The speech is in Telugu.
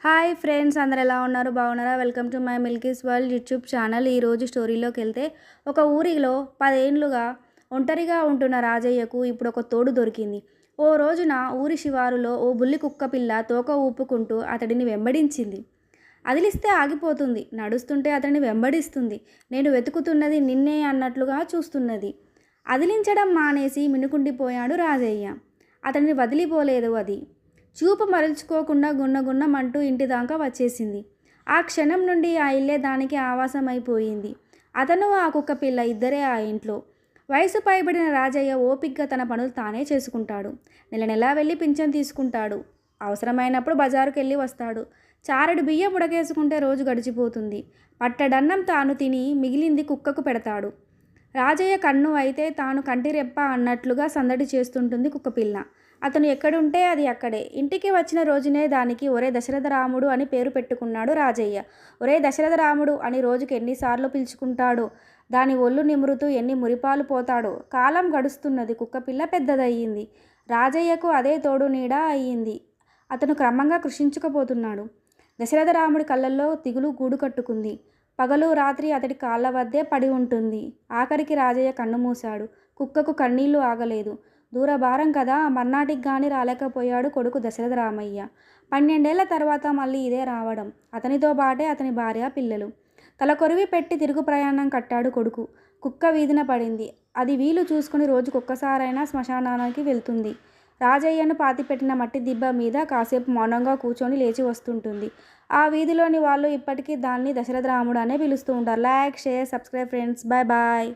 హాయ్ ఫ్రెండ్స్, అందరు ఎలా ఉన్నారు? బాగున్నారా? Welcome to my Milky's world YouTube channel. ఈరోజు స్టోరీలోకి వెళ్తే, ఒక ఊరిలో 10 ఏండ్లుగా ఒంటరిగా ఉంటున్న రాజయ్యకు ఇప్పుడు ఒక తోడు దొరికింది. ఓ రోజున ఊరి శివారులో ఓ బుల్లి కుక్క పిల్ల తోక ఊపుకుంటూ అతడిని వెంబడించింది. అదిలిస్తే ఆగిపోతుంది, నడుస్తుంటే అతడిని వెంబడిస్తుంది. నేను వెతుకుతున్నది నిన్నే అన్నట్లుగా చూస్తున్నది. అదిలించడం మానేసి మినుకుండిపోయాడు రాజయ్య. అతడిని వదిలిపోలేదు అది. చూపు మరల్చుకోకుండా గున్నగున్నమంటూ ఇంటిదాకా వచ్చేసింది. ఆ క్షణం నుండి ఆ ఇల్లే దానికి ఆవాసమైపోయింది. అతను, ఆ కుక్క పిల్ల ఇద్దరే ఆ ఇంట్లో. వయసు పైబడిన రాజయ్య ఓపిగ్గా తన పనులు తానే చేసుకుంటాడు. నెల నెలా వెళ్ళి పింఛన్ తీసుకుంటాడు. అవసరమైనప్పుడు బజారుకెళ్ళి వస్తాడు. చారెడు బియ్యం ఉడకేసుకుంటే రోజు గడిచిపోతుంది. పట్టడన్నం తాను తిని మిగిలింది కుక్కకు పెడతాడు. రాజయ్య కన్ను అయితే తాను కంటిరెప్ప అన్నట్లుగా సందడి చేస్తుంటుంది కుక్కపిల్ల. అతను ఎక్కడుంటే అది అక్కడే. ఇంటికి వచ్చిన రోజునే దానికి ఒరే దశరథ రాముడు అని పేరు పెట్టుకున్నాడు రాజయ్య. ఒరే దశరథ రాముడు అని రోజుకి ఎన్నిసార్లు పిలుచుకుంటాడో, దాని ఒళ్ళు నిమురుతూ ఎన్ని మురిపాలు పోతాడో. కాలం గడుస్తున్నది. కుక్కపిల్ల పెద్దదయ్యింది. రాజయ్యకు అదే తోడు నీడ అయ్యింది. అతను క్రమంగా కృషించుకుపోతున్నాడు. దశరథ రాముడి కళ్ళల్లో దిగులు గూడు కట్టుకుంది. పగలు రాత్రి అతడి కాళ్ళ వద్దే పడి ఉంటుంది. ఆఖరికి రాజయ్య కన్ను మూశాడు. కుక్కకు కన్నీళ్లు ఆగలేదు. దూరభారం కదా, మర్నాటికి గాని రాలేకపోయాడు కొడుకు దశరథ రామయ్య. 12 ఏళ్ల తర్వాత మళ్ళీ ఇదే రావడం. అతనితో బాటే అతని భార్య, పిల్లలు. తల కొరివి పెట్టి తిరుగు ప్రయాణం కట్టాడు కొడుకు. కుక్క వీధిన పడింది. అది వీలు చూసుకుని రోజుకొక్కసారైనా శ్మశానానికి వెళ్తుంది. రాజయ్యను పాతిపెట్టిన మట్టి దిబ్బ మీద కాసేపు మౌనంగా కూర్చొని లేచి వస్తుంటుంది. ఆ వీధిలోని వాళ్ళు ఇప్పటికీ దాన్ని దశరథ రాముడు అనే పిలుస్తూ ఉంటారు. Like, share, subscribe friends. Bye bye.